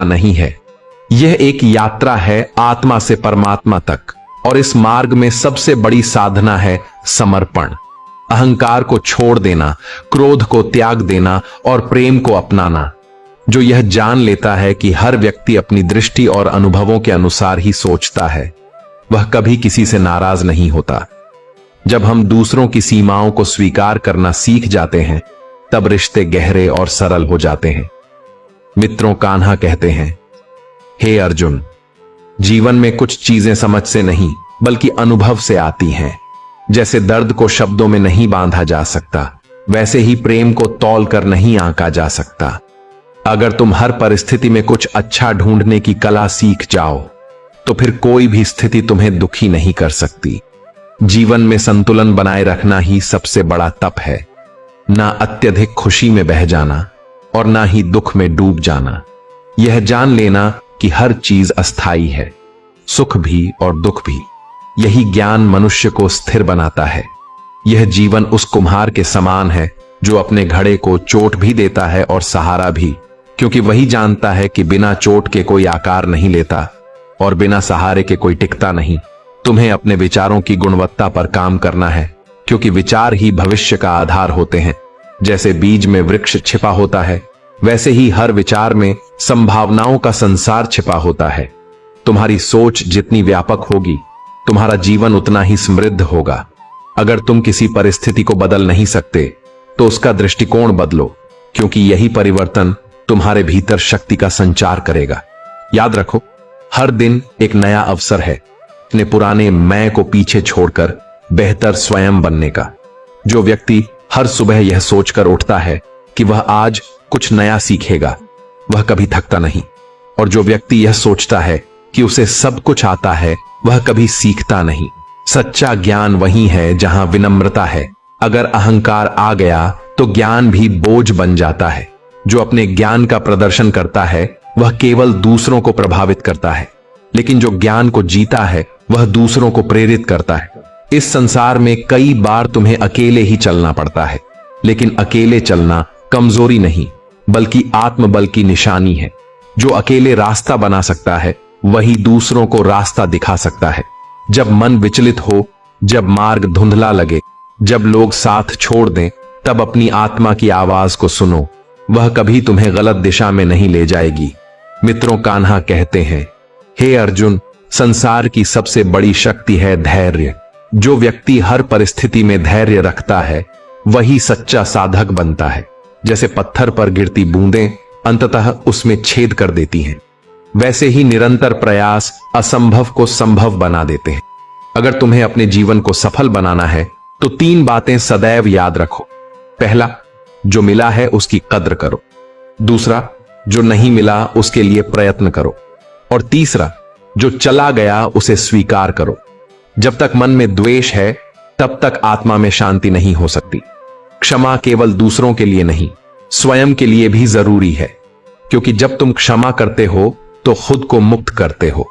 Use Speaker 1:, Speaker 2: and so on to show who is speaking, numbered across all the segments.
Speaker 1: नहीं है। यह एक यात्रा है आत्मा से परमात्मा तक, और इस मार्ग में सबसे बड़ी साधना है समर्पण। अहंकार को छोड़ देना, क्रोध को त्याग देना और प्रेम को अपनाना। जो यह जान लेता है कि हर व्यक्ति अपनी दृष्टि और अनुभवों के अनुसार ही सोचता है, वह कभी किसी से नाराज नहीं होता। जब हम दूसरों की सीमाओं को स्वीकार करना सीख जाते हैं, तब रिश्ते गहरे और सरल हो जाते हैं। मित्रों, कान्हा कहते हैं, हे अर्जुन, जीवन में कुछ चीजें समझ से नहीं बल्कि अनुभव से आती हैं। जैसे दर्द को शब्दों में नहीं बांधा जा सकता, वैसे ही प्रेम को तौल कर नहीं आंका जा सकता। अगर तुम हर परिस्थिति में कुछ अच्छा ढूंढने की कला सीख जाओ, तो फिर कोई भी स्थिति तुम्हें दुखी नहीं कर सकती। जीवन में संतुलन बनाए रखना ही सबसे बड़ा तप है। ना अत्यधिक खुशी में बह जाना और ना ही दुख में डूब जाना। यह जान लेना कि हर चीज अस्थाई है, सुख भी और दुख भी। यही ज्ञान मनुष्य को स्थिर बनाता है। यह जीवन उस कुम्हार के समान है जो अपने घड़े को चोट भी देता है और सहारा भी, क्योंकि वही जानता है कि बिना चोट के कोई आकार नहीं लेता और बिना सहारे के कोई टिकता नहीं। तुम्हें अपने विचारों की गुणवत्ता पर काम करना है, क्योंकि विचार ही भविष्य का आधार होते हैं। जैसे बीज में वृक्ष छिपा होता है, वैसे ही हर विचार में संभावनाओं का संसार छिपा होता है। तुम्हारी सोच जितनी व्यापक होगी, तुम्हारा जीवन उतना ही समृद्ध होगा। अगर तुम किसी परिस्थिति को बदल नहीं सकते, तो उसका दृष्टिकोण बदलो, क्योंकि यही परिवर्तन तुम्हारे भीतर शक्ति का संचार करेगा। याद रखो, हर दिन एक नया अवसर है अपने पुराने मैं को पीछे छोड़कर बेहतर स्वयं बनने का। जो व्यक्ति हर सुबह यह सोचकर उठता है कि वह आज कुछ नया सीखेगा, वह कभी थकता नहीं। और जो व्यक्ति यह सोचता है कि उसे सब कुछ आता है, वह कभी सीखता नहीं। सच्चा ज्ञान वही है जहां विनम्रता है। अगर अहंकार आ गया तो ज्ञान भी बोझ बन जाता है। जो अपने ज्ञान का प्रदर्शन करता है, वह केवल दूसरों को प्रभावित करता है, लेकिन जो ज्ञान को जीता है, वह दूसरों को प्रेरित करता है। इस संसार में कई बार तुम्हें अकेले ही चलना पड़ता है, लेकिन अकेले चलना कमजोरी नहीं बल्कि आत्मबल की निशानी है। जो अकेले रास्ता बना सकता है, वही दूसरों को रास्ता दिखा सकता है। जब मन विचलित हो, जब मार्ग धुंधला लगे, जब लोग साथ छोड़ दें, तब अपनी आत्मा की आवाज को सुनो। वह कभी तुम्हें गलत दिशा में नहीं ले जाएगी। मित्रों, कान्हा कहते हैं, हे अर्जुन, संसार की सबसे बड़ी शक्ति है धैर्य। जो व्यक्ति हर परिस्थिति में धैर्य रखता है, वही सच्चा साधक बनता है। जैसे पत्थर पर गिरती बूंदें अंततः उसमें छेद कर देती हैं, वैसे ही निरंतर प्रयास असंभव को संभव बना देते हैं। अगर तुम्हें अपने जीवन को सफल बनाना है, तो 3 बातें सदैव याद रखो। पहला, जो मिला है उसकी कद्र करो। दूसरा, जो नहीं मिला उसके लिए प्रयत्न करो। और तीसरा, जो चला गया उसे स्वीकार करो। जब तक मन में द्वेष है, तब तक आत्मा में शांति नहीं हो सकती। क्षमा केवल दूसरों के लिए नहीं, स्वयं के लिए भी जरूरी है, क्योंकि जब तुम क्षमा करते हो तो खुद को मुक्त करते हो,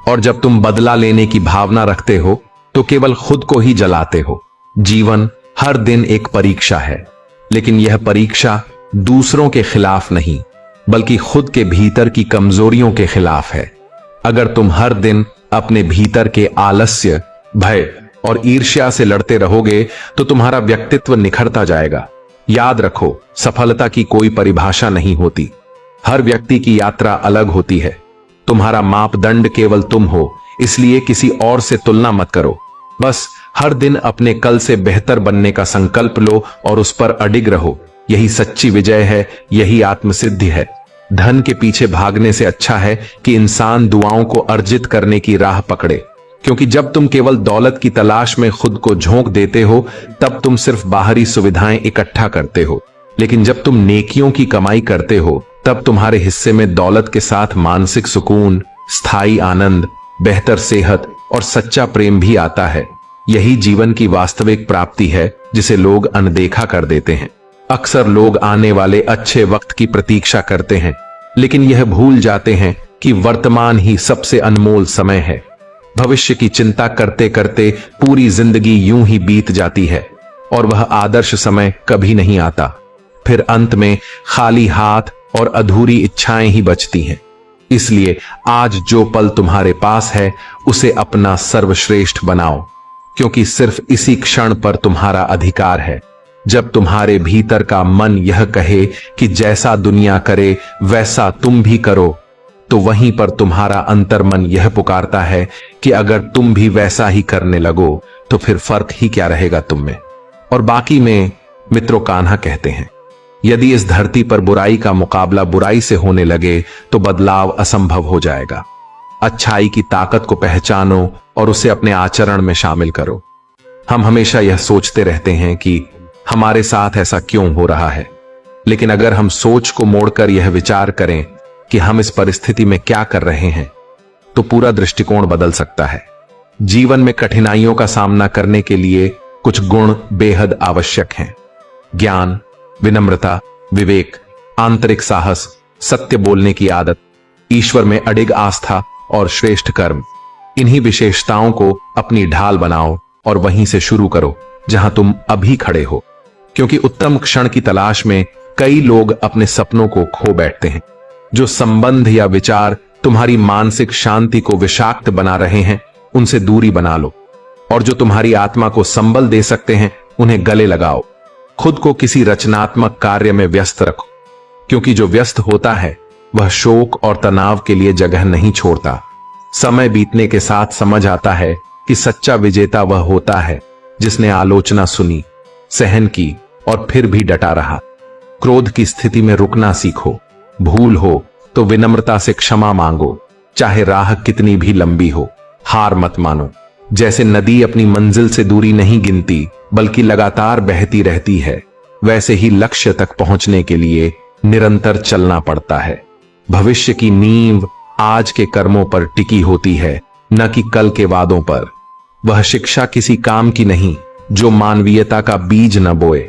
Speaker 1: और जब तुम बदला लेने की भावना रखते हो तो केवल खुद को ही जलाते हो। जीवन हर दिन एक परीक्षा है, लेकिन यह परीक्षा दूसरों के खिलाफ नहीं बल्कि खुद के भीतर की कमजोरियों के खिलाफ है। अगर तुम हर दिन अपने भीतर के आलस्य, भय और ईर्ष्या से लड़ते रहोगे, तो तुम्हारा व्यक्तित्व निखरता जाएगा। याद रखो, सफलता की कोई परिभाषा नहीं होती। हर व्यक्ति की यात्रा अलग होती है। तुम्हारा मापदंड केवल तुम हो, इसलिए किसी और से तुलना मत करो। बस हर दिन अपने कल से बेहतर बनने का संकल्प लो और उस पर अडिग रहो। यही सच्ची विजय है, यही आत्मसिद्धि है। धन के पीछे भागने से अच्छा है कि इंसान दुआओं को अर्जित करने की राह पकड़े, क्योंकि जब तुम केवल दौलत की तलाश में खुद को झोंक देते हो, तब तुम सिर्फ बाहरी सुविधाएं इकट्ठा करते हो। लेकिन जब तुम नेकियों की कमाई करते हो, तब तुम्हारे हिस्से में दौलत के साथ मानसिक सुकून, स्थायी आनंद, बेहतर सेहत और सच्चा प्रेम भी आता है। यही जीवन की वास्तविक प्राप्ति है, जिसे लोग अनदेखा कर देते हैं। अक्सर लोग आने वाले अच्छे वक्त की प्रतीक्षा करते हैं, लेकिन यह भूल जाते हैं कि वर्तमान ही सबसे अनमोल समय है। भविष्य की चिंता करते करते पूरी जिंदगी यूं ही बीत जाती है और वह आदर्श समय कभी नहीं आता। फिर अंत में खाली हाथ और अधूरी इच्छाएं ही बचती हैं। इसलिए आज जो पल तुम्हारे पास है उसे अपना सर्वश्रेष्ठ बनाओ, क्योंकि सिर्फ इसी क्षण पर तुम्हारा अधिकार है। जब तुम्हारे भीतर का मन यह कहे कि जैसा दुनिया करे वैसा तुम भी करो, तो वहीं पर तुम्हारा अंतर्मन यह पुकारता है कि अगर तुम भी वैसा ही करने लगो तो फिर फर्क ही क्या रहेगा तुम में और बाकी में। मित्रों, कान्हा कहते हैं, यदि इस धरती पर बुराई का मुकाबला बुराई से होने लगे तो बदलाव असंभव हो जाएगा। अच्छाई की ताकत को पहचानो और उसे अपने आचरण में शामिल करो। हम हमेशा यह सोचते रहते हैं कि हमारे साथ ऐसा क्यों हो रहा है, लेकिन अगर हम सोच को मोड़कर यह विचार करें कि हम इस परिस्थिति में क्या कर रहे हैं, तो पूरा दृष्टिकोण बदल सकता है। जीवन में कठिनाइयों का सामना करने के लिए कुछ गुण बेहद आवश्यक हैं। ज्ञान, विनम्रता, विवेक, आंतरिक साहस, सत्य बोलने की आदत, ईश्वर में अडिग आस्था और श्रेष्ठ कर्म। इन्हीं विशेषताओं को अपनी ढाल बनाओ और वहीं से शुरू करो जहां तुम अभी खड़े हो, क्योंकि उत्तम क्षण की तलाश में कई लोग अपने सपनों को खो बैठते हैं। जो संबंध या विचार तुम्हारी मानसिक शांति को विषाक्त बना रहे हैं, उनसे दूरी बना लो, और जो तुम्हारी आत्मा को संबल दे सकते हैं, उन्हें गले लगाओ। खुद को किसी रचनात्मक कार्य में व्यस्त रखो, क्योंकि जो व्यस्त होता है वह शोक और तनाव के लिए जगह नहीं छोड़ता। समय बीतने के साथ समझ आता है कि सच्चा विजेता वह होता है जिसने आलोचना सुनी, सहन की और फिर भी डटा रहा। क्रोध की स्थिति में रुकना सीखो। भूल हो तो विनम्रता से क्षमा मांगो, चाहे राह कितनी भी लंबी हो। हार मत मानो। जैसे नदी अपनी मंजिल से दूरी नहीं गिनती बल्कि लगातार बहती रहती है, वैसे ही लक्ष्य तक पहुंचने के लिए निरंतर चलना पड़ता है। भविष्य की नींव आज के कर्मों पर टिकी होती है, न कि कल के वादों पर। वह शिक्षा किसी काम की नहीं जो मानवीयता का बीज न बोए।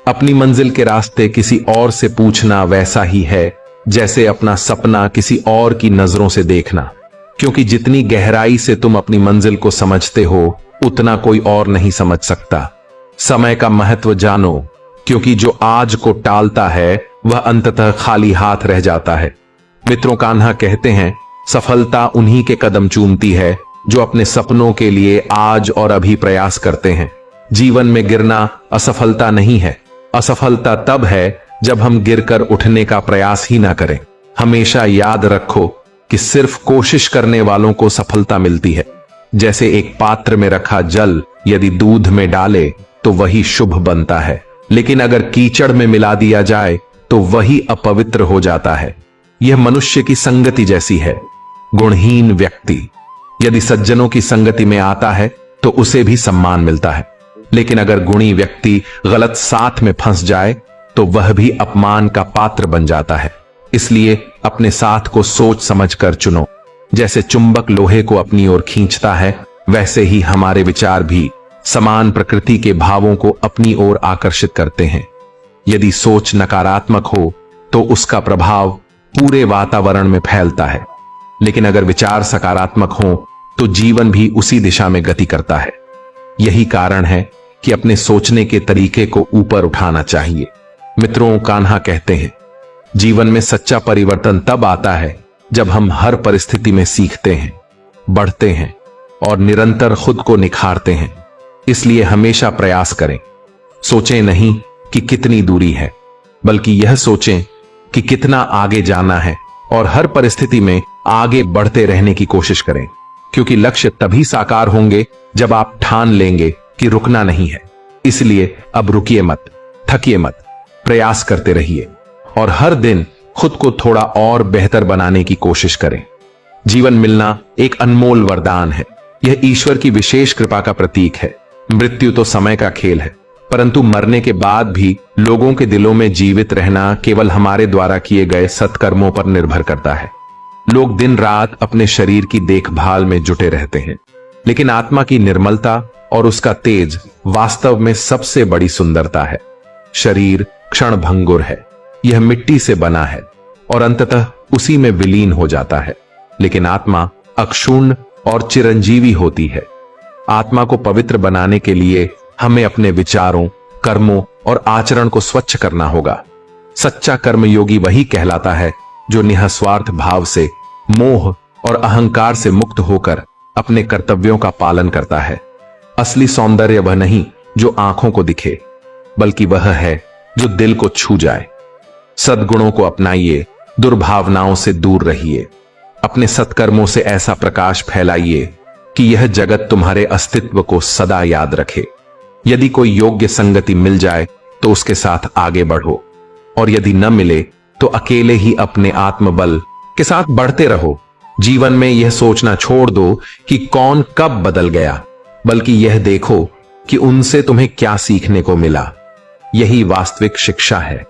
Speaker 1: अपनी मंजिल के रास्ते किसी और से पूछना वैसा ही है जैसे अपना सपना किसी और की नजरों से देखना, क्योंकि जितनी गहराई से तुम अपनी मंजिल को समझते हो उतना कोई और नहीं समझ सकता। समय का महत्व जानो, क्योंकि जो आज को टालता है वह अंततः खाली हाथ रह जाता है। मित्रों, कान्हा कहते हैं, सफलता उन्हीं के कदम चूमती है जो अपने सपनों के लिए आज और अभी प्रयास करते हैं। जीवन में गिरना असफलता नहीं है। असफलता तब है जब हम गिरकर उठने का प्रयास ही ना करें। हमेशा याद रखो कि सिर्फ कोशिश करने वालों को सफलता मिलती है। जैसे एक पात्र में रखा जल यदि दूध में डाले तो वही शुभ बनता है, लेकिन अगर कीचड़ में मिला दिया जाए तो वही अपवित्र हो जाता है। यह मनुष्य की संगति जैसी है। गुणहीन व्यक्ति यदि सज्जनों की संगति में आता है तो उसे भी सम्मान मिलता है, लेकिन अगर गुणी व्यक्ति गलत साथ में फंस जाए तो वह भी अपमान का पात्र बन जाता है। इसलिए अपने साथ को सोच समझकर चुनो। जैसे चुंबक लोहे को अपनी ओर खींचता है, वैसे ही हमारे विचार भी समान प्रकृति के भावों को अपनी ओर आकर्षित करते हैं। यदि सोच नकारात्मक हो तो उसका प्रभाव पूरे वातावरण में फैलता है, लेकिन अगर विचार सकारात्मक हो तो जीवन भी उसी दिशा में गति करता है। यही कारण है कि अपने सोचने के तरीके को ऊपर उठाना चाहिए। मित्रों, कान्हा कहते हैं, जीवन में सच्चा परिवर्तन तब आता है जब हम हर परिस्थिति में सीखते हैं, बढ़ते हैं और निरंतर खुद को निखारते हैं। इसलिए हमेशा प्रयास करें। सोचें नहीं कि कितनी दूरी है, बल्कि यह सोचें कि कितना आगे जाना है और हर परिस्थिति में आगे बढ़ते रहने की कोशिश करें, क्योंकि लक्ष्य तभी साकार होंगे जब आप ठान लेंगे कि रुकना नहीं है। इसलिए अब रुकिए मत, थकिए मत, प्रयास करते रहिए और हर दिन खुद को थोड़ा और बेहतर बनाने की कोशिश करें। जीवन मिलना एक अनमोल वरदान है। यह ईश्वर की विशेष कृपा का प्रतीक है। मृत्यु तो समय का खेल है, परंतु मरने के बाद भी लोगों के दिलों में जीवित रहना केवल हमारे द्वारा किए गए सत्कर्मों पर निर्भर करता है। लोग दिन रात अपने शरीर की देखभाल में जुटे रहते हैं, लेकिन आत्मा की निर्मलता और उसका तेज वास्तव में सबसे बड़ी सुंदरता है। शरीर क्षण भंगुर है, यह मिट्टी से बना है और अंततः उसी में विलीन हो जाता है, लेकिन आत्मा अक्षुण्ण और चिरंजीवी होती है। आत्मा को पवित्र बनाने के लिए हमें अपने विचारों, कर्मों और आचरण को स्वच्छ करना होगा। सच्चा कर्मयोगी वही कहलाता है जो निःस्वार्थ भाव से मोह और अहंकार से मुक्त होकर अपने कर्तव्यों का पालन करता है। असली सौंदर्य वह नहीं जो आंखों को दिखे, बल्कि वह है जो दिल को छू जाए। सद्गुणों को अपनाइए, दुर्भावनाओं से दूर रहिए। अपने सत्कर्मों से ऐसा प्रकाश फैलाइए कि यह जगत तुम्हारे अस्तित्व को सदा याद रखे। यदि कोई योग्य संगति मिल जाए तो उसके साथ आगे बढ़ो, और यदि न मिले तो अकेले ही अपने आत्मबल के साथ बढ़ते रहो। जीवन में यह सोचना छोड़ दो कि कौन कब बदल गया, बल्कि यह देखो कि उनसे तुम्हें क्या सीखने को मिला। यही वास्तविक शिक्षा है।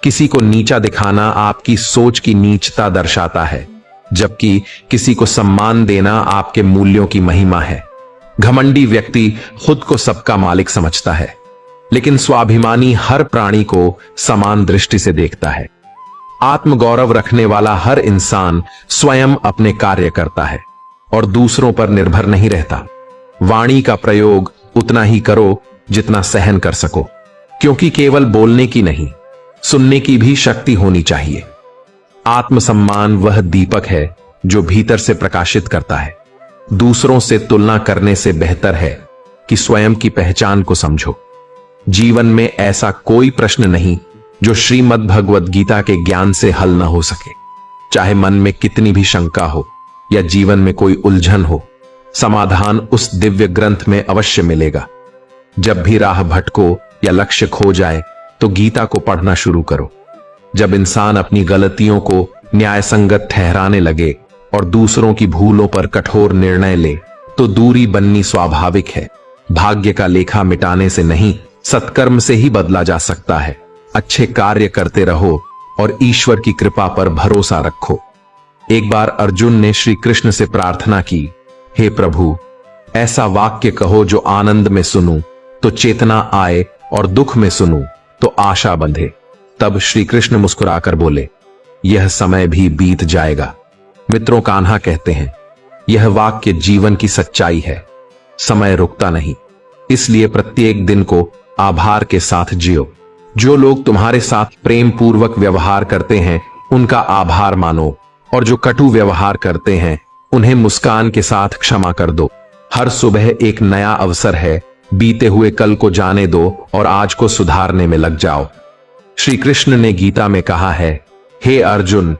Speaker 1: किसी को नीचा दिखाना आपकी सोच की नीचता दर्शाता है, जबकि किसी को सम्मान देना आपके मूल्यों की महिमा है। घमंडी व्यक्ति खुद को सबका मालिक समझता है, लेकिन स्वाभिमानी हर प्राणी को समान दृष्टि से देखता है। आत्मगौरव रखने वाला हर इंसान स्वयं अपने कार्य करता है और दूसरों पर निर्भर नहीं रहता। वाणी का प्रयोग उतना ही करो जितना सहन कर सको, क्योंकि केवल बोलने की नहीं, सुनने की भी शक्ति होनी चाहिए। आत्मसम्मान वह दीपक है जो भीतर से प्रकाशित करता है। दूसरों से तुलना करने से बेहतर है कि स्वयं की पहचान को समझो। जीवन में ऐसा कोई प्रश्न नहीं जो श्रीमद् भगवद गीता के ज्ञान से हल न हो सके। चाहे मन में कितनी भी शंका हो या जीवन में कोई उलझन हो, समाधान उस दिव्य ग्रंथ में अवश्य मिलेगा। जब भी राह भटको या लक्ष्य खो जाए तो गीता को पढ़ना शुरू करो। जब इंसान अपनी गलतियों को न्यायसंगत ठहराने लगे और दूसरों की भूलों पर कठोर निर्णय ले, तो दूरी बननी स्वाभाविक है। भाग्य का लेखा मिटाने से नहीं, सत्कर्म से ही बदला जा सकता है। अच्छे कार्य करते रहो और ईश्वर की कृपा पर भरोसा रखो। एक बार अर्जुन ने श्री कृष्ण से प्रार्थना की, हे प्रभु, ऐसा वाक्य कहो जो आनंद में सुनूं तो चेतना आए और दुख में सुनूं तो आशा बंधे। तब श्री कृष्ण मुस्कुराकर बोले, यह समय भी बीत जाएगा। मित्रों, कान्हा कहते हैं, यह वाक्य जीवन की सच्चाई है। समय रुकता नहीं, इसलिए प्रत्येक दिन को आभार के साथ जियो। जो लोग तुम्हारे साथ प्रेम पूर्वक व्यवहार करते हैं उनका आभार मानो, और जो कटु व्यवहार करते हैं उन्हें मुस्कान के साथ क्षमा कर दो। हर सुबह एक नया अवसर है, बीते हुए कल को जाने दो और आज को सुधारने में लग जाओ। श्री कृष्ण ने गीता में कहा है, हे अर्जुन,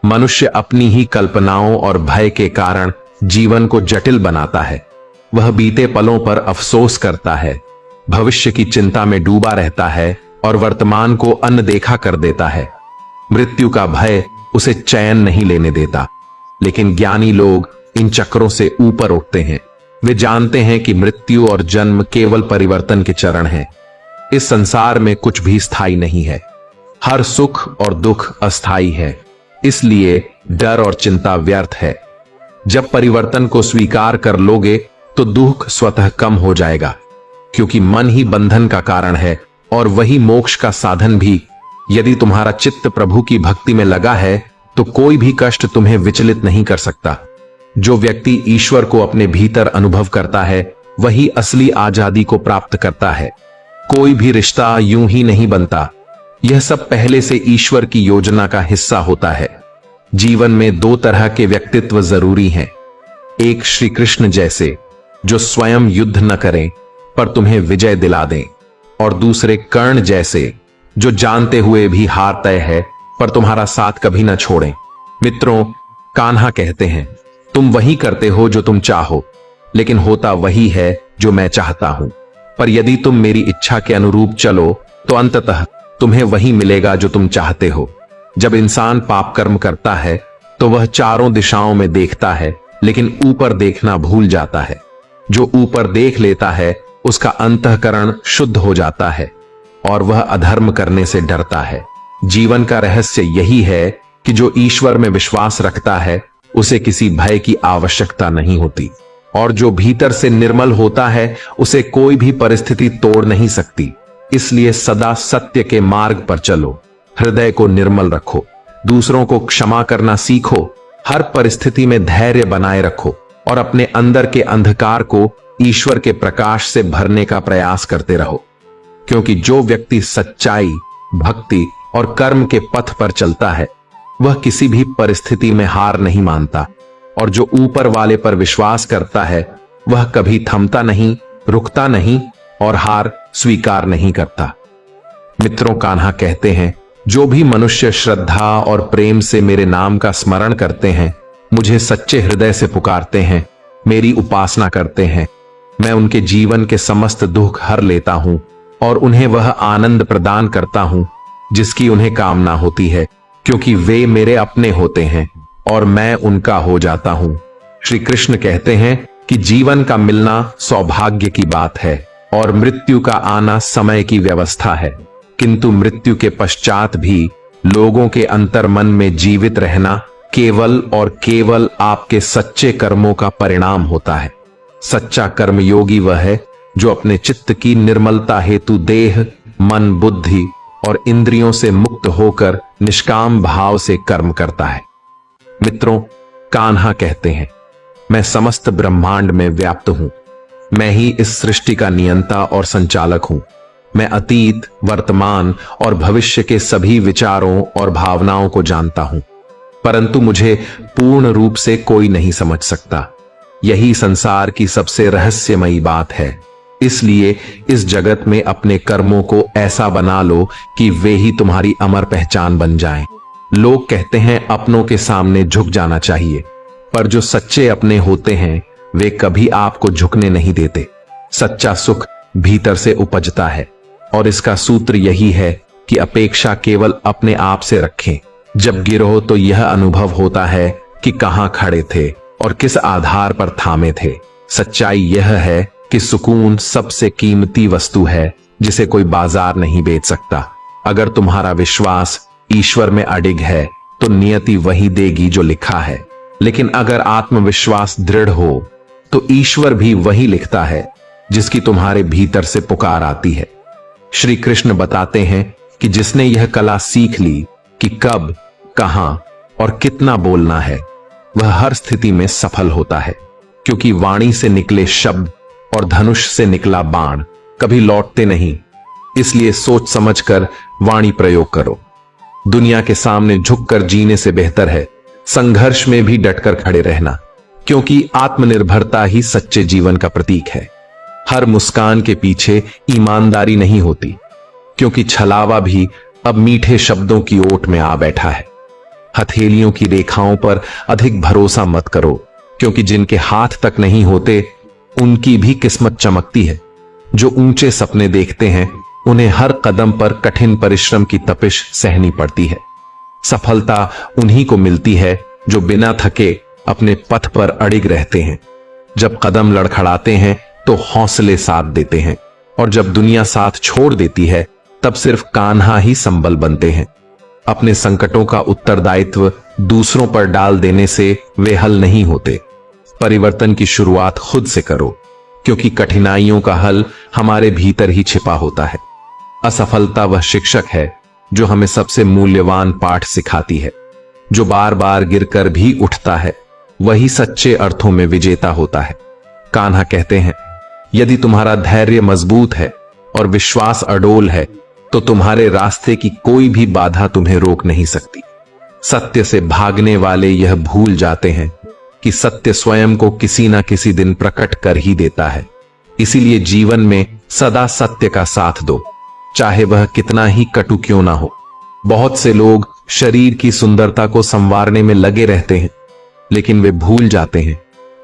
Speaker 1: मनुष्य अपनी ही कल्पनाओं और भय के कारण जीवन को जटिल बनाता है। वह बीते पलों पर अफसोस करता है, भविष्य की चिंता में डूबा रहता है और वर्तमान को अनदेखा कर देता है। मृत्यु का भय उसे चैन नहीं लेने देता, लेकिन ज्ञानी लोग इन चक्रों से ऊपर उठते हैं। वे जानते हैं कि मृत्यु और जन्म केवल परिवर्तन के चरण हैं। इस संसार में कुछ भी स्थायी नहीं है। हर सुख और दुख अस्थायी है, इसलिए डर और चिंता व्यर्थ है। जब परिवर्तन को स्वीकार कर लोगे तो दुख स्वतः कम हो जाएगा, क्योंकि मन ही बंधन का कारण है और वही मोक्ष का साधन भी। यदि तुम्हारा चित्त प्रभु की भक्ति में लगा है तो कोई भी कष्ट तुम्हें विचलित नहीं कर सकता। जो व्यक्ति ईश्वर को अपने भीतर अनुभव करता है वही असली आजादी को प्राप्त करता है। कोई भी रिश्ता यूं ही नहीं बनता, यह सब पहले से ईश्वर की योजना का हिस्सा होता है। जीवन में दो तरह के व्यक्तित्व जरूरी हैं, एक श्री कृष्ण जैसे जो स्वयं युद्ध न करें पर तुम्हें विजय दिला दें, और दूसरे कर्ण जैसे जो जानते हुए भी हार तय है पर तुम्हारा साथ कभी न छोड़ें। मित्रों, कान्हा कहते हैं, तुम वही करते हो जो तुम चाहो, लेकिन होता वही है जो मैं चाहता हूं। पर यदि तुम मेरी इच्छा के अनुरूप चलो तो अंततः तुम्हें वही मिलेगा जो तुम चाहते हो। जब इंसान पाप कर्म करता है तो वह चारों दिशाओं में देखता है, लेकिन ऊपर देखना भूल जाता है। जो ऊपर देख लेता है उसका अंतःकरण शुद्ध हो जाता है और वह अधर्म करने से डरता है। जीवन का रहस्य यही है कि जो ईश्वर में विश्वास रखता है उसे किसी भय की आवश्यकता नहीं होती, और जो भीतर से निर्मल होता है उसे कोई भी परिस्थिति तोड़ नहीं सकती। इसलिए सदा सत्य के मार्ग पर चलो, हृदय को निर्मल रखो, दूसरों को क्षमा करना सीखो, हर परिस्थिति में धैर्य बनाए रखो और अपने अंदर के अंधकार को ईश्वर के प्रकाश से भरने का प्रयास करते रहो। क्योंकि जो व्यक्ति सच्चाई, भक्ति और कर्म के पथ पर चलता है वह किसी भी परिस्थिति में हार नहीं मानता, और जो ऊपर वाले पर विश्वास करता है वह कभी थमता नहीं, रुकता नहीं और हार स्वीकार नहीं करता। मित्रों, कान्हा कहते हैं, जो भी मनुष्य श्रद्धा और प्रेम से मेरे नाम का स्मरण करते हैं, मुझे सच्चे हृदय से पुकारते हैं, मेरी उपासना करते हैं, मैं उनके जीवन के समस्त दुख हर लेता हूं और उन्हें वह आनंद प्रदान करता हूं जिसकी उन्हें कामना होती है, क्योंकि वे मेरे अपने होते हैं और मैं उनका हो जाता हूं। श्री कृष्ण कहते हैं कि जीवन का मिलना सौभाग्य की बात है और मृत्यु का आना समय की व्यवस्था है, किंतु मृत्यु के पश्चात भी लोगों के अंतर मन में जीवित रहना केवल और केवल आपके सच्चे कर्मों का परिणाम होता है। सच्चा कर्मयोगी वह है जो अपने चित्त की निर्मलता हेतु देह, मन, बुद्धि और इंद्रियों से मुक्त होकर निष्काम भाव से कर्म करता है। मित्रों, कान्हा कहते हैं, मैं समस्त ब्रह्मांड में व्याप्त हूं, मैं ही इस सृष्टि का नियंता और संचालक हूं। मैं अतीत, वर्तमान और भविष्य के सभी विचारों और भावनाओं को जानता हूं, परंतु मुझे पूर्ण रूप से कोई नहीं समझ सकता। यही संसार की सबसे रहस्यमयी बात है। इसलिए इस जगत में अपने कर्मों को ऐसा बना लो कि वे ही तुम्हारी अमर पहचान बन जाएं। लोग कहते हैं अपनों के सामने झुक जाना चाहिए, पर जो सच्चे अपने होते हैं वे कभी आपको झुकने नहीं देते। सच्चा सुख भीतर से उपजता है और इसका सूत्र यही है कि अपेक्षा केवल अपने आप से रखें। जब गिरो तो यह अनुभव होता है कि कहां खड़े थे और किस आधार पर थामे थे। सच्चाई यह है कि सुकून सबसे कीमती वस्तु है जिसे कोई बाजार नहीं बेच सकता। अगर तुम्हारा विश्वास ईश्वर में अडिग है तो नियति वही देगी जो लिखा है, लेकिन अगर आत्मविश्वास दृढ़ हो तो ईश्वर भी वही लिखता है जिसकी तुम्हारे भीतर से पुकार आती है। श्री कृष्ण बताते हैं कि जिसने यह कला सीख ली कि कब, कहां और कितना बोलना है, वह हर स्थिति में सफल होता है, क्योंकि वाणी से निकले शब्द और धनुष से निकला बाण कभी लौटते नहीं। इसलिए सोच समझकर वाणी प्रयोग करो। दुनिया के सामने झुककर जीने से बेहतर है संघर्ष में भी डटकर खड़े रहना, क्योंकि आत्मनिर्भरता ही सच्चे जीवन का प्रतीक है। हर मुस्कान के पीछे ईमानदारी नहीं होती, क्योंकि छलावा भी अब मीठे शब्दों की ओट में आ बैठा है। हथेलियों की रेखाओं पर अधिक भरोसा मत करो, क्योंकि जिनके हाथ तक नहीं होते उनकी भी किस्मत चमकती है। जो ऊंचे सपने देखते हैं उन्हें हर कदम पर कठिन परिश्रम की तपिश सहनी पड़ती है। सफलता उन्हीं को मिलती है जो बिना थके अपने पथ पर अडिग रहते हैं। जब कदम लड़खड़ाते हैं तो हौसले साथ देते हैं, और जब दुनिया साथ छोड़ देती है तब सिर्फ कान्हा ही संबल बनते हैं। अपने संकटों का उत्तरदायित्व दूसरों पर डाल देने से वे हल नहीं होते। परिवर्तन की शुरुआत खुद से करो, क्योंकि कठिनाइयों का हल हमारे भीतर ही छिपा होता है। असफलता वह शिक्षक है जो हमें सबसे मूल्यवान पाठ सिखाती है। जो बार बार गिरकर भी उठता है वही सच्चे अर्थों में विजेता होता है। कान्हा कहते हैं, यदि तुम्हारा धैर्य मजबूत है और विश्वास अडोल है तो तुम्हारे रास्ते की कोई भी बाधा तुम्हें रोक नहीं सकती। सत्य से भागने वाले यह भूल जाते हैं कि सत्य स्वयं को किसी ना किसी दिन प्रकट कर ही देता है। इसीलिए जीवन में सदा सत्य का साथ दो, चाहे वह कितना ही कटु क्यों ना हो। बहुत से लोग शरीर की सुंदरता को संवारने में लगे रहते हैं, लेकिन वे भूल जाते हैं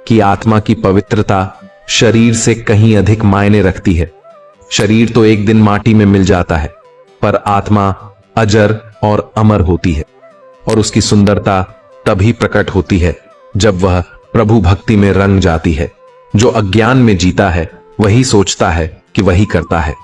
Speaker 1: कि आत्मा की पवित्रता शरीर से कहीं अधिक मायने रखती है। शरीर तो एक दिन माटी में मिल जाता है, पर आत्मा अजर और अमर होती है, और उसकी सुंदरता तभी प्रकट होती है जब वह प्रभु भक्ति में रंग जाती है। जो अज्ञान में जीता है वही सोचता है कि वही करता है,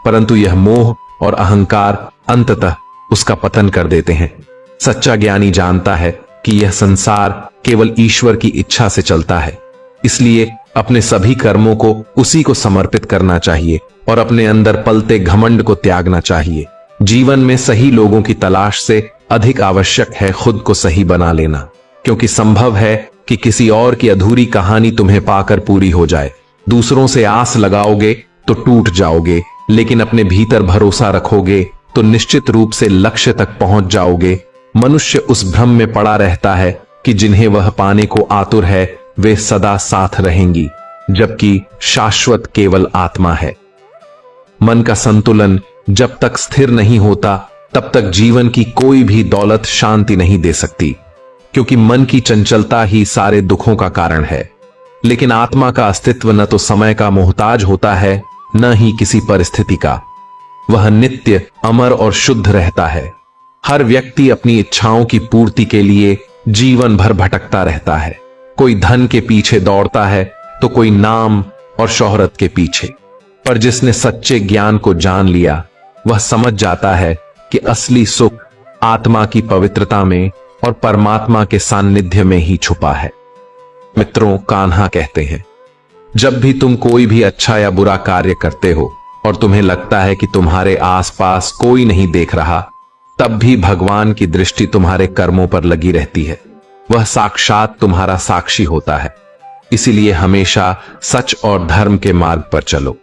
Speaker 1: परंतु यह मोह और अहंकार अंततः उसका पतन कर देते हैं। सच्चा ज्ञानी जानता है कि यह संसार केवल ईश्वर की इच्छा से चलता है, इसलिए अपने सभी कर्मों को उसी को समर्पित करना चाहिए और अपने अंदर पलते घमंड को त्यागना चाहिए। जीवन में सही लोगों की तलाश से अधिक आवश्यक है खुद को सही बना लेना, क्योंकि संभव है कि किसी और की अधूरी कहानी तुम्हें पाकर पूरी हो जाए। दूसरों से आस लगाओगे तो टूट जाओगे, लेकिन अपने भीतर भरोसा रखोगे तो निश्चित रूप से लक्ष्य तक पहुंच जाओगे। मनुष्य उस भ्रम में पड़ा रहता है कि जिन्हें वह पाने को आतुर है वे सदा साथ रहेंगी, जबकि शाश्वत केवल आत्मा है। मन का संतुलन जब तक स्थिर नहीं होता तब तक जीवन की कोई भी दौलत शांति नहीं दे सकती, क्योंकि मन की चंचलता ही सारे दुखों का कारण है। लेकिन आत्मा का अस्तित्व न तो समय का मोहताज होता है, न ही किसी परिस्थिति का। वह नित्य, अमर और शुद्ध रहता है। हर व्यक्ति अपनी इच्छाओं की पूर्ति के लिए जीवन भर भटकता रहता है। कोई धन के पीछे दौड़ता है तो कोई नाम और शोहरत के पीछे। पर जिसने सच्चे ज्ञान को जान लिया वह समझ जाता है कि असली सुख आत्मा की पवित्रता में और परमात्मा के सानिध्य में ही छुपा है। मित्रों, कान्हा कहते हैं, जब भी तुम कोई भी अच्छा या बुरा कार्य करते हो और तुम्हें लगता है कि तुम्हारे आसपास कोई नहीं देख रहा, तब भी भगवान की दृष्टि तुम्हारे कर्मों पर लगी रहती है। वह साक्षात तुम्हारा साक्षी होता है। इसीलिए हमेशा सच और धर्म के मार्ग पर चलो।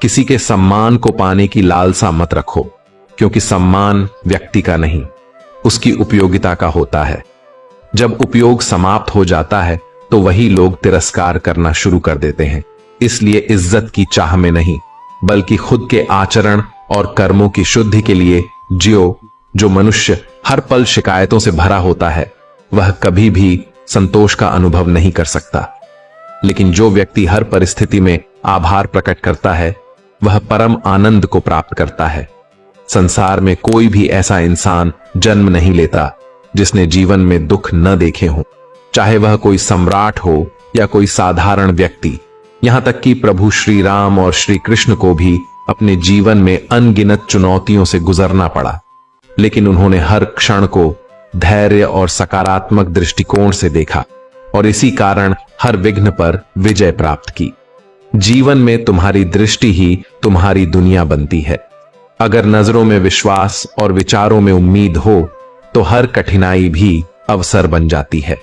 Speaker 1: किसी के सम्मान को पाने की लालसा मत रखो, क्योंकि सम्मान व्यक्ति का नहीं, उसकी उपयोगिता का होता है। जब उपयोग समाप्त हो जाता है तो वही लोग तिरस्कार करना शुरू कर देते हैं। इसलिए इज्जत की चाह में नहीं, बल्कि खुद के आचरण और कर्मों की शुद्धि के लिए जियो। जो मनुष्य हर पल शिकायतों से भरा होता है वह कभी भी संतोष का अनुभव नहीं कर सकता। लेकिन जो व्यक्ति हर परिस्थिति में आभार प्रकट करता है वह परम आनंद को प्राप्त करता है। संसार में कोई भी ऐसा इंसान जन्म नहीं लेता जिसने जीवन में दुख न देखे हो, चाहे वह कोई सम्राट हो या कोई साधारण व्यक्ति। यहां तक कि प्रभु श्री राम और श्री कृष्ण को भी अपने जीवन में अनगिनत चुनौतियों से गुजरना पड़ा, लेकिन उन्होंने हर क्षण को धैर्य और सकारात्मक दृष्टिकोण से देखा और इसी कारण हर विघ्न पर विजय प्राप्त की। जीवन में तुम्हारी दृष्टि ही तुम्हारी दुनिया बनती है। अगर नजरों में विश्वास और विचारों में उम्मीद हो तो हर कठिनाई भी अवसर बन जाती है।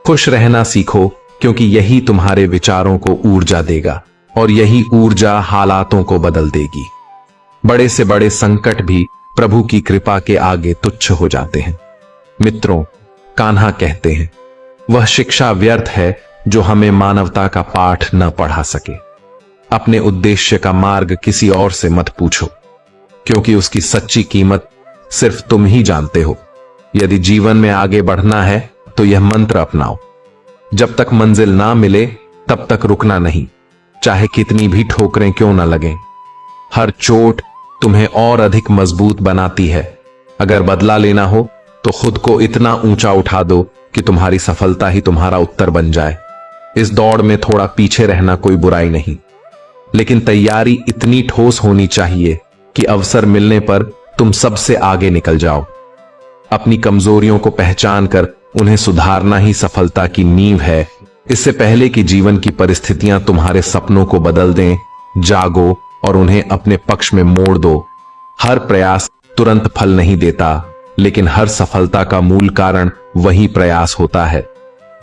Speaker 1: खुश रहना सीखो, क्योंकि यही तुम्हारे विचारों को ऊर्जा देगा और यही ऊर्जा हालातों को बदल देगी। बड़े से बड़े संकट भी प्रभु की कृपा के आगे तुच्छ हो जाते हैं। मित्रों, कान्हा कहते हैं, वह शिक्षा व्यर्थ है जो हमें मानवता का पाठ न पढ़ा सके। अपने उद्देश्य का मार्ग किसी और से मत पूछो, क्योंकि उसकी सच्ची कीमत सिर्फ तुम ही जानते हो। यदि जीवन में आगे बढ़ना है तो यह मंत्र अपनाओ, जब तक मंजिल ना मिले तब तक रुकना नहीं, चाहे कितनी भी ठोकरें क्यों न लगें। हर चोट तुम्हें और अधिक मजबूत बनाती है। अगर बदला लेना हो तो खुद को इतना ऊंचा उठा दो कि तुम्हारी सफलता ही तुम्हारा उत्तर बन जाए। इस दौड़ में थोड़ा पीछे रहना कोई बुराई नहीं, लेकिन तैयारी इतनी ठोस होनी चाहिए कि अवसर मिलने पर तुम सबसे आगे निकल जाओ। अपनी कमजोरियों को पहचान कर उन्हें सुधारना ही सफलता की नींव है। इससे पहले कि जीवन की परिस्थितियां तुम्हारे सपनों को बदल दें, जागो और उन्हें अपने पक्ष में मोड़ दो। हर प्रयास तुरंत फल नहीं देता, लेकिन हर सफलता का मूल कारण वही प्रयास होता है।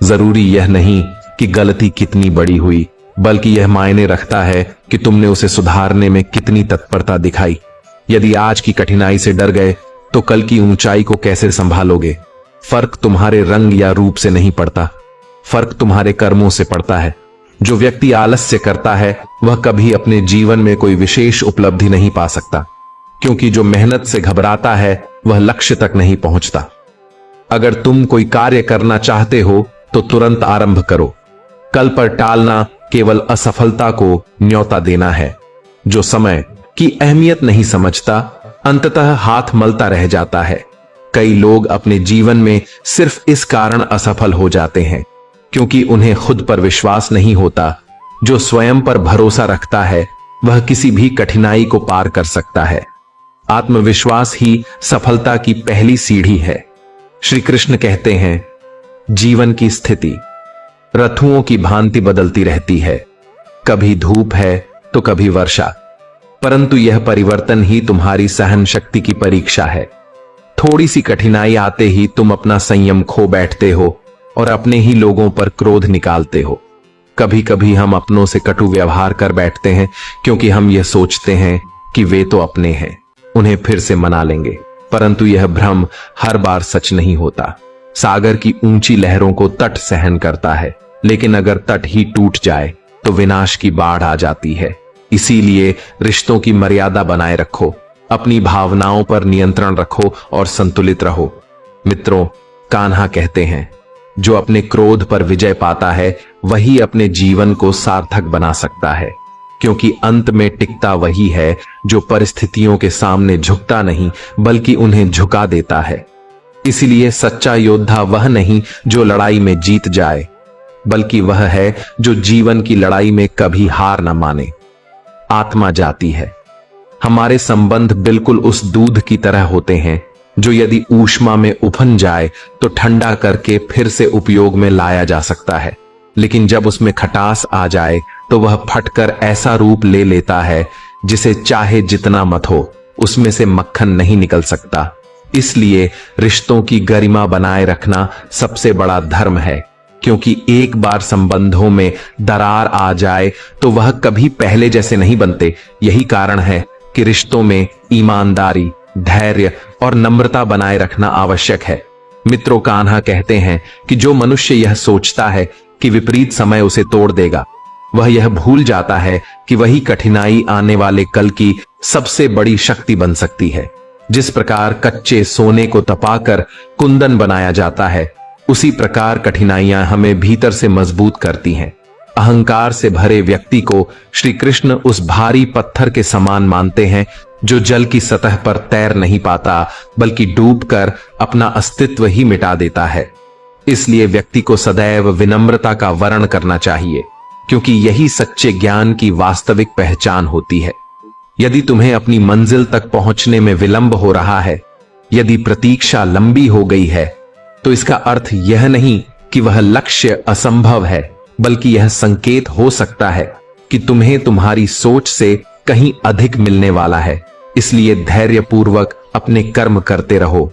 Speaker 1: जरूरी यह नहीं कि गलती कितनी बड़ी हुई, बल्कि यह मायने रखता है कि तुमने उसे सुधारने में कितनी तत्परता दिखाई। यदि आज की कठिनाई से डर गए तो कल की ऊंचाई को कैसे संभालोगे? फर्क तुम्हारे रंग या रूप से नहीं पड़ता, फर्क तुम्हारे कर्मों से पड़ता है। जो व्यक्ति आलस्य करता है वह कभी अपने जीवन में कोई विशेष उपलब्धि नहीं पा सकता, क्योंकि जो मेहनत से घबराता है वह लक्ष्य तक नहीं पहुंचता। अगर तुम कोई कार्य करना चाहते हो तो तुरंत आरंभ करो। कल पर टालना केवल असफलता को न्योता देना है। जो समय की अहमियत नहीं समझता अंततः हाथ मलता रह जाता है। कई लोग अपने जीवन में सिर्फ इस कारण असफल हो जाते हैं क्योंकि उन्हें खुद पर विश्वास नहीं होता। जो स्वयं पर भरोसा रखता है वह किसी भी कठिनाई को पार कर सकता है। आत्मविश्वास ही सफलता की पहली सीढ़ी है। श्री कृष्ण कहते हैं, जीवन की स्थिति ऋतुओं की भांति बदलती रहती है। कभी धूप है तो कभी वर्षा, परंतु यह परिवर्तन ही तुम्हारी सहन शक्ति की परीक्षा है। थोड़ी सी कठिनाई आते ही तुम अपना संयम खो बैठते हो और अपने ही लोगों पर क्रोध निकालते हो। कभी कभी हम अपनों से कटु व्यवहार कर बैठते हैं क्योंकि हम यह सोचते हैं कि वे तो अपने हैं, उन्हें फिर से मना लेंगे। परंतु यह भ्रम हर बार सच नहीं होता। सागर की ऊंची लहरों को तट सहन करता है, लेकिन अगर तट ही टूट जाए तो विनाश की बाढ़ आ जाती है। इसीलिए रिश्तों की मर्यादा बनाए रखो, अपनी भावनाओं पर नियंत्रण रखो और संतुलित रहो। मित्रों, कान्हा कहते हैं, जो अपने क्रोध पर विजय पाता है वही अपने जीवन को सार्थक बना सकता है, क्योंकि अंत में टिकता वही है जो परिस्थितियों के सामने झुकता नहीं बल्कि उन्हें झुका देता है। इसलिए सच्चा योद्धा वह नहीं जो लड़ाई में जीत जाए, बल्कि वह है जो जीवन की लड़ाई में कभी हार न माने। आत्मा जाती है। हमारे संबंध बिल्कुल उस दूध की तरह होते हैं जो यदि ऊष्मा में उफन जाए तो ठंडा करके फिर से उपयोग में लाया जा सकता है, लेकिन जब उसमें खटास आ जाए तो वह फटकर ऐसा रूप ले लेता है जिसे चाहे जितना मत हो उसमें से मक्खन नहीं निकल सकता। इसलिए रिश्तों की गरिमा बनाए रखना सबसे बड़ा धर्म है, क्योंकि एक बार संबंधों में दरार आ जाए तो वह कभी पहले जैसे नहीं बनते। यही कारण है कि रिश्तों में ईमानदारी, धैर्य और नम्रता बनाए रखना आवश्यक है। मित्रों, कान्हा कहते हैं कि जो मनुष्य यह सोचता है कि विपरीत समय उसे तोड़ देगा, वह यह भूल जाता है कि वही कठिनाई आने वाले कल की सबसे बड़ी शक्ति बन सकती है। जिस प्रकार कच्चे सोने को तपाकर कुंदन बनाया जाता है, उसी प्रकार कठिनाइयां हमें भीतर से मजबूत करती हैं। अहंकार से भरे व्यक्ति को श्री कृष्ण उस भारी पत्थर के समान मानते हैं जो जल की सतह पर तैर नहीं पाता बल्कि डूबकर अपना अस्तित्व ही मिटा देता है। इसलिए व्यक्ति को सदैव विनम्रता का वर्ण करना चाहिए, क्योंकि यही सच्चे ज्ञान की वास्तविक पहचान होती है। यदि तुम्हें अपनी मंजिल तक पहुंचने में विलंब हो रहा है, यदि प्रतीक्षा लंबी हो गई है, तो इसका अर्थ यह नहीं कि वह लक्ष्य असंभव है, बल्कि यह संकेत हो सकता है कि तुम्हें तुम्हारी सोच से कहीं अधिक मिलने वाला है। इसलिए धैर्यपूर्वक अपने कर्म करते रहो।